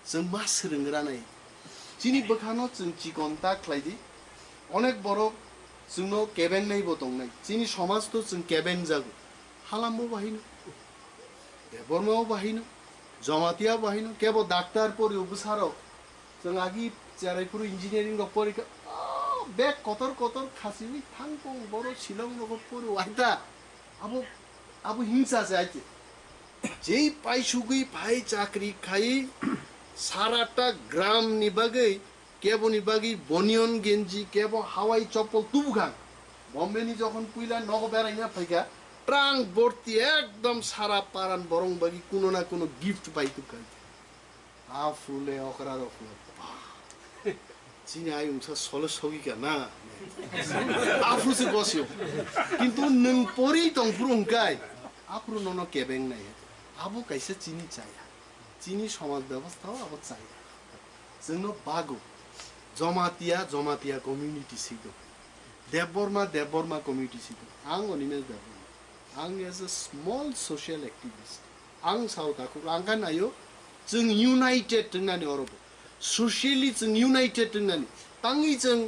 जों मा सोलोंग्रा नाय चिनि बोखानो जों चिकनता ख्लायदि अनेक बर' जोंनो केबें नायबो दंनाय चिनि समाज तो जों केबें जागो हालामबो बाहायनो देबरमाव बाहायनो जमातिया बाहायनो केबो डाक्टार परि उपसारो जों आगि जेरायफोर इन्जिनियारिं रक परि बे कतर कतर खासिबि थांपं बर' शिलं रक परि वाइदा आबो हिंसा जायते जेई पाइसुगै भाई चाकरी खाई साराटा ग्राम नि बागै केबो नि बागै बनियन गेंजी केबो हावाई चप्पल तुबगां बम्बे नि जखन पुइला नग बेरायना फैगा ट्रांक भर्ती एकदम सारा पारान बरं बागै कुनो ना कुनो गिफ्ट पाइतु खाई आफुले अकरा रफुले चिनि आयुंसा सलो सगिका ना आफुसे बस्यो किन्तु नों परि दंफ्रुंकाय आफरु ननो केबें नाय आबो कैसे चिनी चाया चिनी समाज व्यवस्था आबो चाया जोंनो बागो जमातिया जमातिया कम्युनिटी सिगो देबबर्मा कम्युनिटी सिगो आं अनिमेल देबबर्मा आं as a small social activist आं साउथ आखु आंगा नायो जों यूनाइटेड होननानै अरबो ससियली जों यूनाइटेड होननानै तांनि जों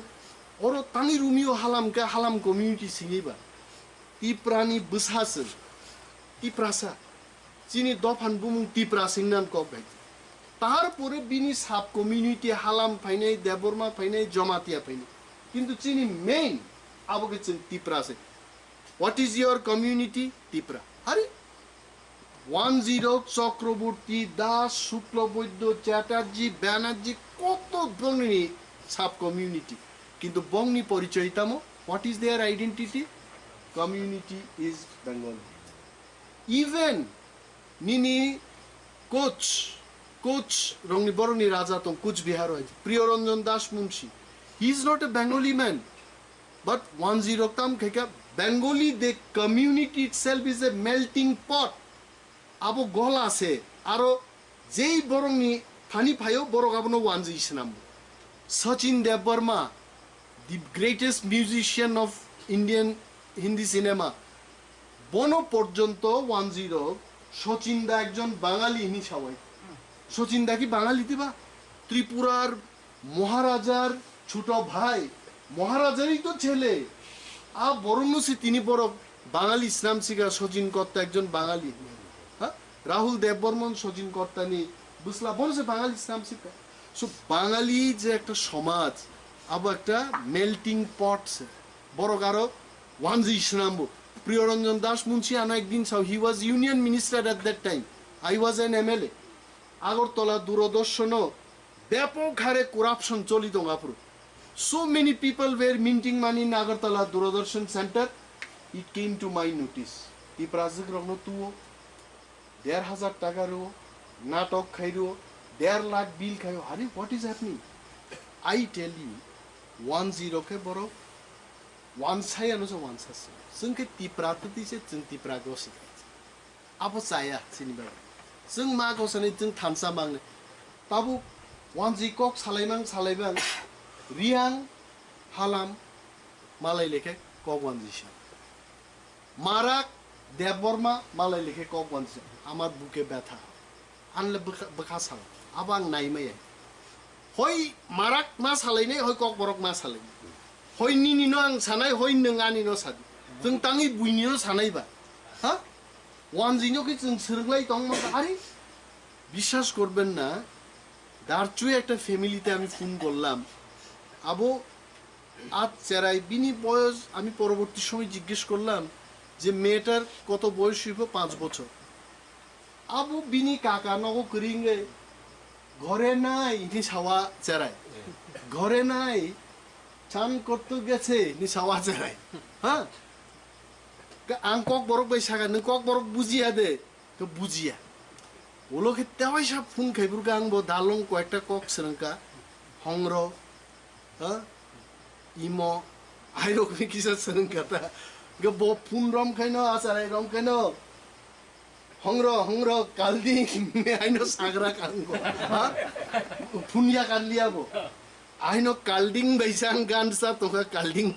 अरो तांनि रुमियो हालामका हालाम कम्युनिटी सिङैबा तिप्रानि बोसासो तिप्रासा चिनि दफान बुमुं तिप्रा सिंनान कब गाय तारपरे बिनि साब कम्युनिटी हालाम फाइनाय देबबर्मा फाइनाय जमातिया फाइनाय किन्तु चिनि मेन आबोके जों तिप्रा से what is your community Tipra अरे 10 चक्रवर्ती दास शुक्लबैद्य चैटार्जी बैनर्जी कत बंगनि साब कम्युनिटी किन्तु बंगनि परिचयतामो what is their identity community is Bengal even निनी कोच रंगनी बरनी राजा तो Cooch Behar Priyaranjan Das Munshi he is not a Bengali man but 10 तम खेका Bengali the community itself is a melting pot आबो गला से आरो जेई बरंनी थानी फायो बरक आबनो 10 इसनाम Sachin Debbarma the greatest musician of Indian Hindi cinema बनो पर्यंत 10 सचिन दा एकजन बाঙালি हिनी सबाई सचिन दा की बाঙালি दिबा त्रिपुरार महाराजार छोटो भाई महाराजारই तो छेले आ बरनुसी तिनी बरक बाঙালি इस्लाम सिगा सचिन कर्ता एकजन बाঙালি राहुल देवबर्मन सचिन कर्तानी बुझला बनो से बाঙালি इस्लाम सिगा सो बाঙালি जे एक समाज अब एक मेल्टिंग पट से बरक आरो 10 इस्लाम प्रियरंजन दास मुंशी आना एक दिन साव he was union minister at that time I was an MLA Agartala Doordarshan व्यापक हारे कराप्शन चली दं आपुर so many people were minting money in Agartala Doordarshan centre it came to my notice ती प्राजिक रंगनो तुओ 1,500 टाका रो नाटक खाइरो 1.5 लाख बिल खायो अरे what is happening I tell you 10 के बरो 1 सायानो से 1 सासे जोंके तिप्रा ततिसे जों तिप्रा गसे अब चाया सिनिबा जों मा गसने जों थानसा मांने ताबु 1 कक सालायबां रियां हालाम मालाय लेखे कक 1 जिसा माराक देवबर्मा मालाय लेखे कक 1 जिसा आमार बुके व्यथा आनले बखा साल अब आं नायमै हय माराक मा सालायनाय हय कक बरक मा सालायनाय हय निनिनो आं सानाय हय नों आनिनो सादि जों तांनि बुइनिनो सानायबा हा 10 के जों सोरगलाय दं आरे বিশ্বাস করবেন না দারচুই একটা ফ্যামিলিতে আমি ফোন করলাম আবো আজ চেরাই বিনি বয়স আমি পরবর্তী সময় জিজ্ঞেস করলাম যে মেয়েটার কত বয়স হইব 5 বছর আবো বিনি কাকা নগো করিঙ্গে ঘরে নাই নি সাওয়া চেরাই ঘরে নাই চান করতে গেছে নি সাওয়া চেরাই হ্যাঁ आं कक बरक बैसागा नों कक बरक बुजिया दे तो बुजिया ओलोके तेवाय सा फुन खाइबुरगा आंबो दालं कयेकटा कक सोरंका हंग्र इमो आइरकनि किसा सोरंका ता गे ब फुन रम खाइनो आसाराय रम खाइनो हंग्र कालदिं मे आइनो सागरा कांगो हा फुनिया कालियाबो आइनो काल्डिंग बैसां गानसा तोका काल्डिंग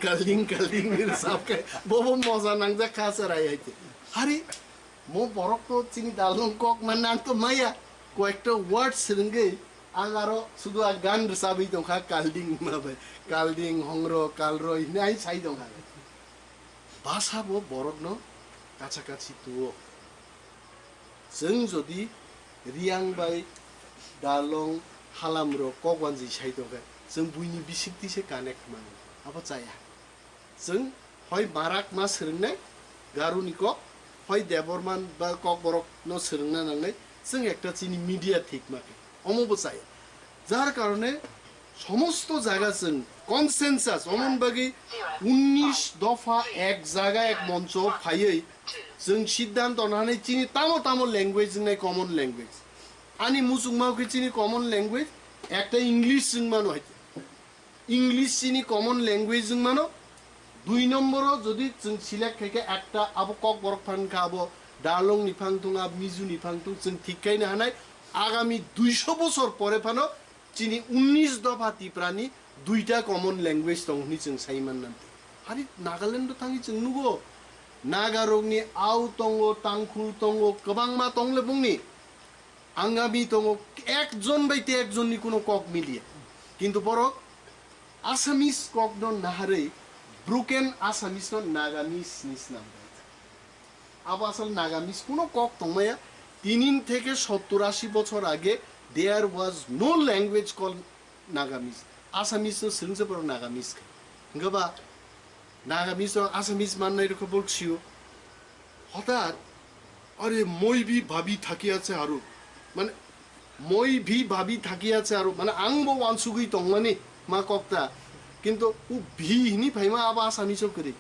मेरे साहब के बोबो मजा नांजा खासराय आइते अरे मो बरक तो चिनी दालं कक मान नां तो माया कयेकटा word सोंगे ang aro sudu gan sabi dong kha kalding mabe kalding hongro kalro inai sai dong kha basa bo borok no kacha-kachi tuo जों जदि रियां बाय दालं हालामरो कगवानजि साइ दं जों बुइनि बिसिकतिसे कानेक्ट मानो आबा जाया जों हय बाराक मा सोलोंनाय गारुनि कक हय देबरमान बा कक बरक न सोलोंना नांनाय जों একটা চিনি মিডিয়া ঠিক মাকে অমব চাই যার কারণে সমস্ত জায়গা जों কনসেনসাস অমন বাগি 19 দফা এক জায়গা এক মঞ্চ ফাইयै जों सिद्धांत लानानै चिनि तामो लैंग्वेज जोंनाय कमन लैंग्वेज आनी मुसुंगमावखै चिनि कमन लैंग्वेज একটা इंग्लिश जों मानो हायते इंग्लिश चिनि कमन लैंग्वेज जों मानो दुई नम्बरो जदि जों सिलेक्ट खायके একটা आबो कक बरक फानखा आबो दालं निफां तुं आब मिजु निफां तुं जों थिखायनो हानाय आगामी 200 বছর পরে फानो चिनि 19 दफा तिप्रानि दुईटा कमन लैंग्वेज दं नि जों साइमान नांते हारि नागालैंड थाङि जों नुगो नागारंनि आउ तंगो तांखुल तंगो गोबांमा तंले बुंनि आंगामी तंगो एकजन बायते एकजननि कोनो कक मिलिया किन्तु बरक आसामिस कक न नाहारै ब्रोकेन आसामिस न नागामिस निसनाम अब आसल नागामिस कोनो कक तंमाया तीनिन থেকে 70-80 বছর আগে there was no language called Nagamese Assamese सोलोंसे बर नागामिस गबा नागामिस आसामिस माननाय रखो बलछियो हठात अरे মই भी भाबी থাকি আছে आरो माने মই भी भाबी থাকি আছে आरो माने आंबो वानसुगै दं माने मा कक्ता किन्तु उ भी हिनि फाइमा अब आसामिस करे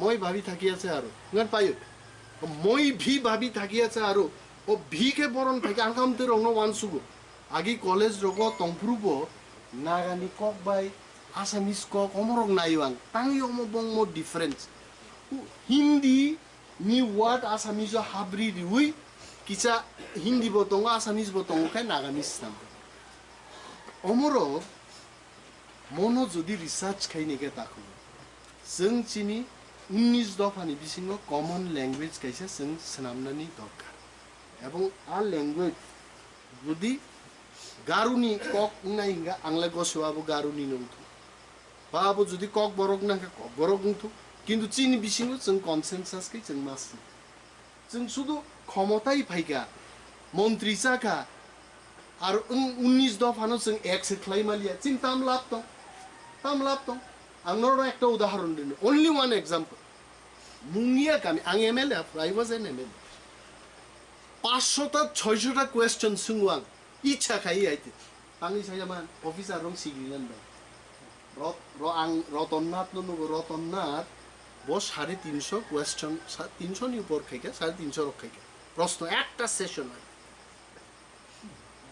মই भाबी থাকি আছে आरो नगन पायो মই भी भाबी থাকি আছে आरो ओ भी के बरन फाइके आंखाम ते रंनो वानसुगो आगि कॉलेज रगो तंफ्रुबो नागानि कक बाय आसामिस कक अमरक नायवां तांgi अमबंग मो डिफरेंस हिंदी नि वर्ड आसामिस हाब्रि रिउइ किसा हिंदी बतंग आसामिस बतंग खाय नागामिस नाम अमरो मनो जदि रिसर्च खायनिके ताखौ जों चिनि 19 दफानि बिसिङाव कमन लैंग्वेज कायसे जों सनामनानि दरकार एबं आ लैंग्वेज जदि गारुनि कक नायिंगा आंला गसोआबो गारुनि नंथु बाबो जुदि कक बरक नांगा कक बरक नंथु किन्तु चिनि बिसिङाव जों कनसेनसास कै जों मासि जों सुदु क्षमताय फाइगा मन्त्री जागा आरो 19 दफानो जों एक्सेप्ट खालामलिया चिन ताम लाभ दं आंनाव একটা उदाहरण दिनो ओनली वन एग्जांपल मुंगिया गामि आं MLA I was an MLA 500টা 600টা क्वेश्चन सोंवां इच्छा खायो आइते आंनि सायामान अफिसार रं सिग्रिनान बाय आं रतननाथ नुगो रतननाथ वो 350 क्वेश्चन 300 नि ऊपर खाइके 350 रखाइके प्रश्न একটা सेशन হয়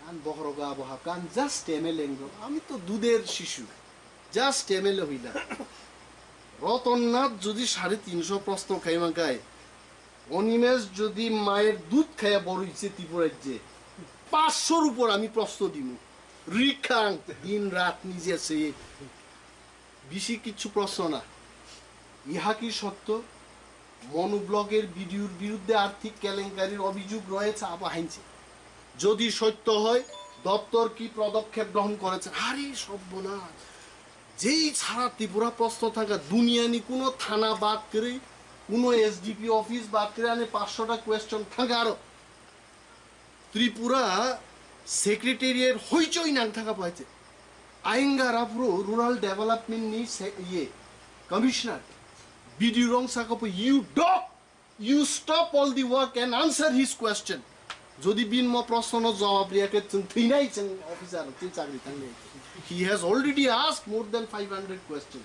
আন বহরগা বহাকান জাস্ট এমএলএ আমি তো দুধের শিশু জাস্ট এমএলএ হইলা রতননাথ যদি 350 প্রশ্ন খাইমা গায় অনিমেষ যদি মায়ের দুধ খায়া বড় হইছে ত্রিপুরাজ্যে 500 উপর আমি প্রশ্ন দিমু রিখাং দিন রাত নিজে সে বেশি কিছু প্রশ্ন না ইহা কি সত্য মনোব্লগের ভিডিওর বিরুদ্ধে আর্থিক কেলেঙ্কারির অভিযোগ রয়েছে আবা হাইছে যদি সত্য হয় দপ্তর কি পদক্ষেপ গ্রহণ করেছে আরে সর্বনাশ যেই ছাড়া ত্রিপুরা প্রশ্ন থাকা দুনিয়ানি কোনো থানা বাদ করে কোনো এসডিপি অফিস বাদ করে আনে 500টা কোয়েশ্চন থাকা আরো ত্রিপুরা সেক্রেটারিয়েট হইচই নাং থাকা পাইছে আইঙ্গারাপুরো রুরাল ডেভেলপমেন্ট নি ইয়ে কমিশনার বিডি রং সাকপ you stop all the work and answer his question যদি বিন ম প্রশ্ন জবাব রিয়াকে থিনাই চং অফিসার তিন চাকরি থাকলে he has already asked more than 500 question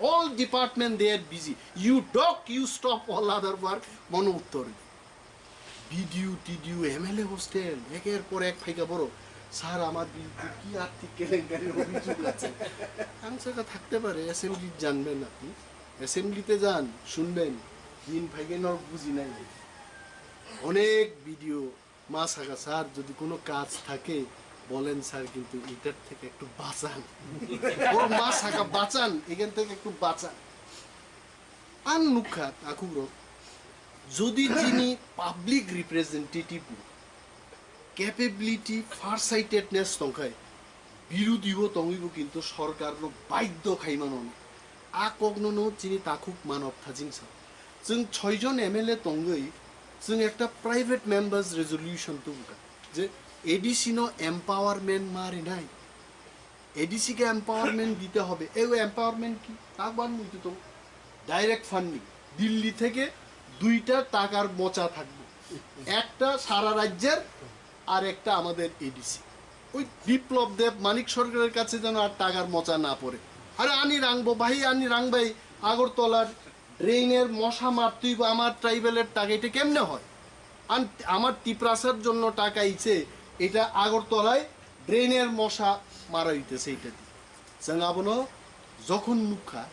all department they are busy you stop all other work মনো উত্তর ভিডিও টিডিও এমএলএ হোস্টেল একের পর এক ফাইকা বড় স্যার আমার বিরুদ্ধে কি আর্থিক কেলেঙ্কারির অভিযোগ আছে আংশটা থাকতে পারে অ্যাসেম্বলি জানবেন আপনি অ্যাসেম্বলিতে যান শুনবেন দিন ফাইকেনর বুঝি নাই অনেক ভিডিও মা সাকা স্যার যদি কোনো কাজ থাকে বলেন স্যার কিন্তু এটার থেকে একটু বাঁচান ওর মা সাকা বাঁচান এখান থেকে একটু বাঁচান আন নুখাত আকুব্র যদি যিনি পাবলিক রিপ্রেজেন্টেটিভ ক্যাপেবিলিটি ফারসাইটেডনেস দंखाय বিরোধীও তঙ্গিব কিন্তু সরকার বাধ্য খাইমানো আ কগ্ননো চিনি তাকুক মানব থাজিংসা जों 6 জন এমএলএ তঙ্গই जों একটা প্রাইভেট মেম্বার্স রেজলিউশন তুমকা যে এডিসি নো এম্পাওয়ারমেন্ট মারি নাই এডিসি কে এম্পাওয়ারমেন্ট দিতে হবে এই এম্পাওয়ারমেন্ট কি তাকবার মুইতো তো ডাইরেক্ট ফান্ডিং দিল্লি থেকে 2টা টাকার মোচা থাকবে একটা সারা রাজ্যের আর একটা আমাদের এডিসি ওই বিপ্লব দেব মানিক সরকারের কাছে যেন আর টাকার মোচা না পড়ে আরে আনি রাংবো ভাই আনি রাংবাই আগরতলার ড্রেইনের মশা মারতেই আমার ট্রাইবেলের টাকা এটা কেমনে হয় আমার টিপ্রাসের জন্য টাকা ইছে এটা আগরতলায় ড্রেইনের মশা মারা হইতেছে এটা দিয়ে जों আবনো যখন মুখা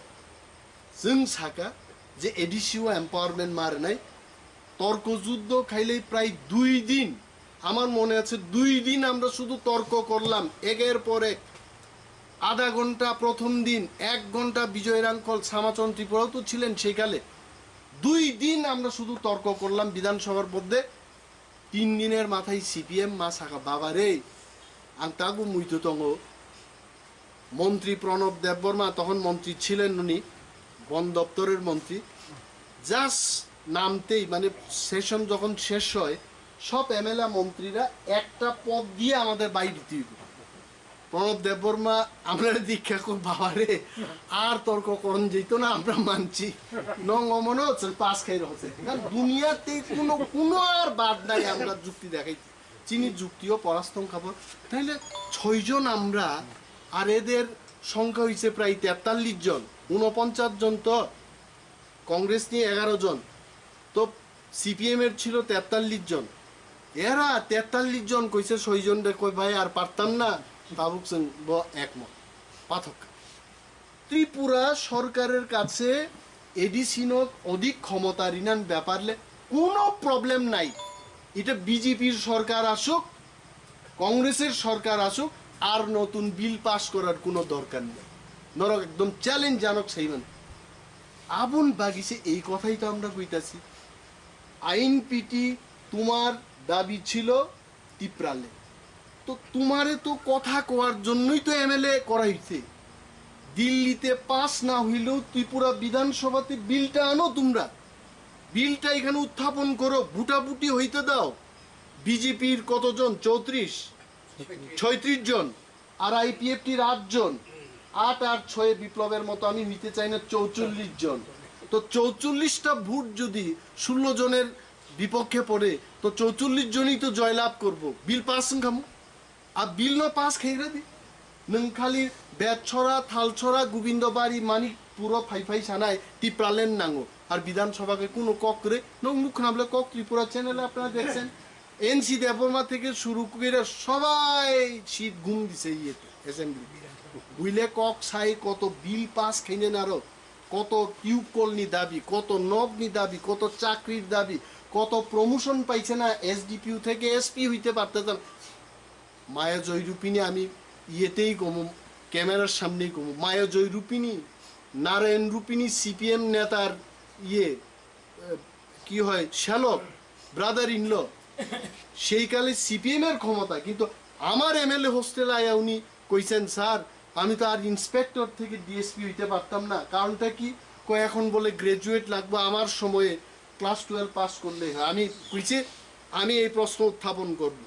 जों সাকা যে এডিসিও এম্পাওয়ারমেন্ট মারে নাই তর্ক যুদ্ধ খাইলেই প্রায় 2 দিন আমার মনে আছে 2 দিন আমরা শুধু তর্ক করলাম একের পর এক আধা ঘন্টা প্রথম দিন 1 ঘন্টা বিজয় রাঙ্কল শ্যামাচরণ ত্রিপুরাও তো ছিলেন সেইকালে 2 দিন আমরা শুধু তর্ক করলাম বিধানসভার মধ্যে 3 দিনের মাথায় সিপিএম মা সাকা বাবা রে আং তাগু মুইতো তঙ্গ মন্ত্রী প্রণব দেববর্মা তখন মন্ত্রী ছিলেন উনি বন দপ্তরের মন্ত্রী জাস্ট নামতেই মানে সেশন যখন শেষ হয় সব এমএলএ মন্ত্রীরা একটা পদ দিয়ে আমাদের বাইরে দিতে হইব প্রণব দেববর্মা আমরা দীক্ষা খুব বাবারে আর তর্ক করন যেত না আমরা মানছি নং মনে হচ্ছে পাস খাই রয়েছে কারণ দুনিয়াতে কোনো আর বাদ নাই আমরা যুক্তি দেখাই চিনি যুক্তিও পরাস্তম খাবো তাইলে 6 জন আমরা আর এদের সংখ্যা হয়েছে প্রায় 43 জন 49 জন তো কংগ্রেস নিয়ে 11 জন তো সিপিএম এর ছিল 43 জন এরা 43 জন কইছে 6 জন কই ভাই আর পারতাম না তাবুক সিং একমত পার্থক্য ত্রিপুরা সরকারের কাছে এডিসিনো অধিক ক্ষমতা ঋণান ব্যাপারলে কোনো প্রবলেম নাই এটা বিজেপির সরকার আসুক কংগ্রেসের সরকার আসুক আর নতুন বিল পাস করার কোনো দরকার নেই নরক একদম চ্যালেঞ্জ জানক সেই মানে আবুন বাগিছে এই কথাই তো আমরা কইতাছি আইন পিটি তোমার দাবি ছিল টিপ্রালে তো তোমারে তো কথা কোয়ার জন্যই তো এমএলএ করা হইছে দিল্লিতে পাস না হইলেও ত্রিপুরা বিধানসভাতে বিলটা আনো তোমরা বিলটা এখানে উত্থাপন করো ভুটাভুটি হইতে দাও বিজেপির কতজন 36 জন আর আইপিএফটির 8 জন 8 আর 6 বিপ্লবের মতো আমি হইতে চাই না 44 জন তো 44টা ভোট যদি 16 জনের বিপক্ষে পড়ে তো 44 জনই তো জয়লাভ করব বিল পাস খামু আর বিল ন পাস খেয়ে দি নং খালি বেতছড়া থালছড়া গোবিন্দবাড়ি মানিক পুরো ফাইফাই সানায় টিপ্রালেন নাঙ্গো আর বিধানসভাকে কোনো কক করে নং মুখ নামলে কক ত্রিপুরা চ্যানেলে আপনারা দেখছেন এনসি দেববর্মা থেকে শুরু করে সবাই শীত ঘুম দিছে ইয়েতে অ্যাসেম্বলি বুঝলে কক সাই কত বিল পাস খেয়ে আরো কত টিউব কলনি দাবি কত নবনি দাবি কত চাকরির দাবি কত প্রমোশন পাইছে না এসডিপিউ থেকে এসপি হইতে পারতেছেন মায়া জয়রূপিনী আমি ইয়েতেই কমু ক্যামেরার সামনেই কমু মায়া জয়রূপিনী নারায়ণ রূপিনী সিপিএম নেতার ইয়ে কি হয় শ্যালক ব্রাদার ইনল সেইকালে সিপিএম এর ক্ষমতা কিন্তু আমার এমএলএ হোস্টেলে আয়া উনি কইছেন স্যার আমি তো আর ইন্সপেক্টর থেকে ডিএসপি হইতে পারতাম না কারণটা কি কয় এখন বলে গ্রাজুয়েট লাগবে আমার সময়ে ক্লাস 12 পাস করলে আমি কইছে আমি এই প্রশ্ন উত্থাপন করব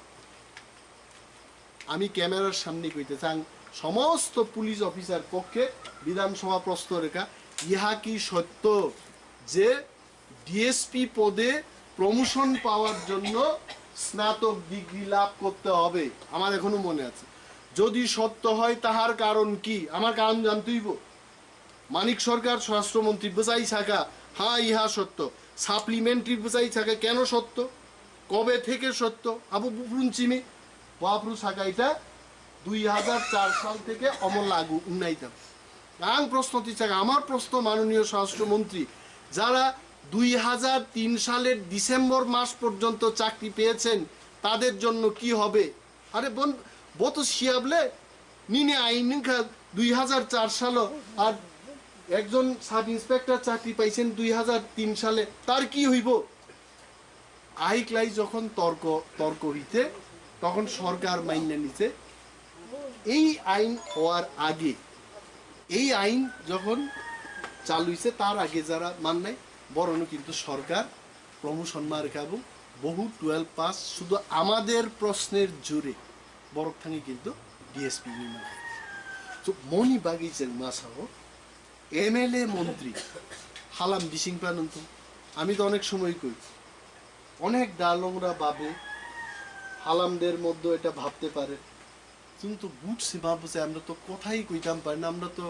আমি ক্যামেরার সামনে কইতে চাই সমস্ত পুলিশ অফিসার পক্ষে বিধানসভা প্রশ্ন রেখা ইহা কি সত্য যে ডিএসপি পদে প্রমোশন পাওয়ার জন্য স্নাতক ডিগ্রি লাভ করতে হবে আমার এখনো মনে আছে যদি সত্য হয় তাহার কারণ কি আমার কারণ জানতেইব মানিক সরকার স্বরাষ্ট্রমন্ত্রী বোঝাই থাকা হ্যাঁ ইহা সত্য সাপ্লিমেন্টারি বোঝাই থাকা কেন সত্য কবে থেকে সত্য আবু বুফরুনচিমি বাবরু থাকা এটা 2004 সাল থেকে অমল লাগু উন্নাইতাম আং প্রশ্ন থাকা আমার প্রশ্ন মাননীয় স্বরাষ্ট্রমন্ত্রী যারা 2003 সালের ডিসেম্বর মাস পর্যন্ত চাকরি পেয়েছেন তাদের জন্য কি হবে আরে বোন বত শিয়াবলে নিনে আইন 2004 সাল আর একজন সাব ইন্সপেক্টর চাকরি পাইছেন 2003 সালে তার কি হইব আইক্লাই যখন তর্ক হইতে তখন সরকার মাইনে নিছে এই আইন হওয়ার আগে, এই আইন যখন চালু হয়েছে তার আগে যারা মান নাই বরং কিন্তু সরকার প্রমোশন মার খাবো বহু 12 পাস শুধু আমাদের প্রশ্নের জোরে বরকথানি কিন্তু ডিএসপি নির্মাণ তো মনি বাগিচের মাসাও এমএলএ মন্ত্রী হালাম বিশিং পানন্ত আমি তো অনেক সময় কই অনেক ডালংরা ভাবে হালামদের মধ্যে এটা ভাবতে পারে কিন্তু বুট সীমা বসে আমরা তো কথাই কইতাম পারি না আমরা তো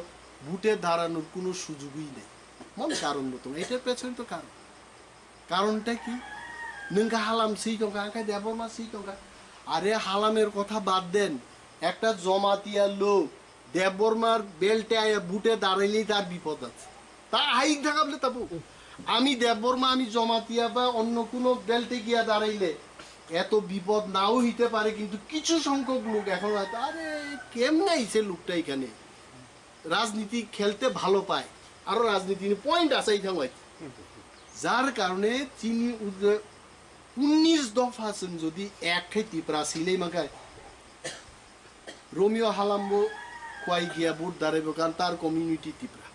বুটে দাঁড়ানোর কোনো সুযোগই নেই মন কারণ মতো এটার পেছনে তো কারণটা কি নঙ্কা হালাম সেই টঙ্কা আঁকায় দেবর মা সেই টঙ্কা আরে হালামের কথা বাদ দেন একটা জমাতিয়া লোক দেববর্মার বেল্টে আয়া বুটে দাঁড়াইলেই তার বিপদ আছে তা হাইক দেখাবলে তাবো আমি দেববর্মা আমি জমাতিয়া বা অন্য কোনো বেল্টে গিয়া দাঁড়াইলে এত বিপদ নাও হইতে পারে কিন্তু কিছু সংখ্যক লোক এখন হয়তো আরে কেমনে আইছে লোকটা এখানে রাজনীতি খেলতে ভালো পায় আরো রাজনীতি পয়েন্ট আছে এইখানে হয়তো যার কারণে চিনি 19 দফা আছেন যদি এক ত্রিপুরা সিলেই মাখায় রোমিও হালাম্বো কয় গিয়া বুট দাঁড়াইব কারণ তার কমিউনিটি ত্রিপুরা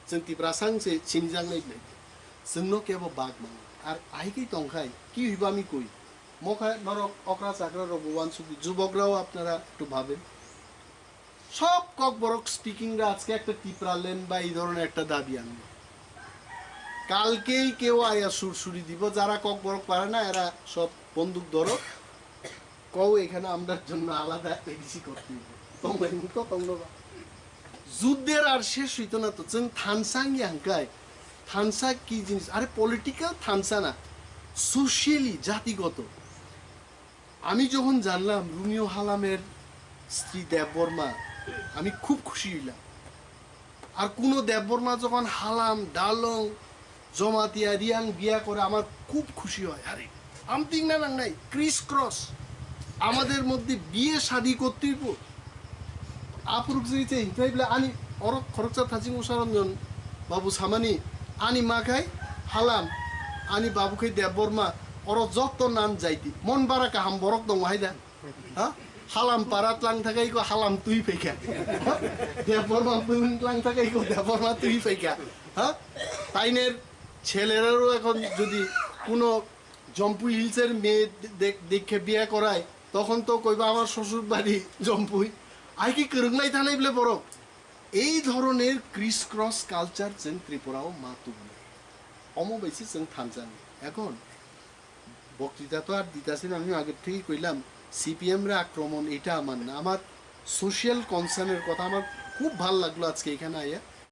जों ত্রিপুরা সাংসে চিনজাंनाय নাই जोंनो केबो बाग मांग আর আইকেই তংখাই কি হইবা আমি কই মখায় নরক অকরা চাকরা রবওয়ান সুবি যুবকরাও আপনারা একটু ভাবেন সব ককবরক স্পিকিংরা আজকে একটা ত্রিপুরা লেন বা এই ধরনের একটা দাবি আনবে কালকেই কেউ আয়া সুরসুরি দিব যারা ককবরক পারে না এরা সব বন্দুক ধরো কও এখানে আমরার জন্য আলাদা এডিসি করতে হবে তোমরা তো তোমরা যুদ্ধের আর শেষ হইতো না তো जों थानसां यांकाय थानसा কি জিনিস আরে পলিটিক্যাল থানসা না সোশ্যালি জাতিগত আমি যখন জানলাম রুমিও হালামের স্ত্রী দেববর্মা আমি খুব খুশি হইলাম আর কোন দেববর্মা যখন হালাম ডালং জমাতিয়া রিয়াং বিয়া করে আমার খুব খুশি হয় আরে আমতিং না নাই ক্রিস ক্রস আমাদের মধ্যে বিয়ে শাদী করতে হইব আপুরুক যেইছে হিতাইবলে আনি অরক খরচা থাজিং উসারঞ্জন বাবু সামানি আনি মাখাই হালাম আনি বাবুকে দেববর্মা অর যত নাম যাইতি মন বারা কাহাম বরক দং হাইদা হ্যাঁ হালাম পারাত লাং থাকাই কো হালাম তুই ফেকা দেববর্মা তুই লাং থাকাই কো দেববর্মা তুই ফেকা হ্যাঁ তাইনের ছেলেরাও এখন যদি কোনো জম্পুই হিলসের মেয়ে দেখে বিয়ে করায় তখন তো কইবা আমার শ্বশুর বাড়ি জম্পুই আই কি করুংলাই থানাই বলে বড় এই ধরনের ক্রিস ক্রস কালচার जों ত্রিপুরাও মাতুক অমবেশি जों থানজানি এখন বক্তৃতা তো আর দিতাছেন আমি আগে থেকেই কইলাম সিপিএম রে আক্রমণ এটা আমার না আমার সোশ্যাল কনসার্নের কথা আমার খুব ভালো লাগলো আজকে এখানে আইয়া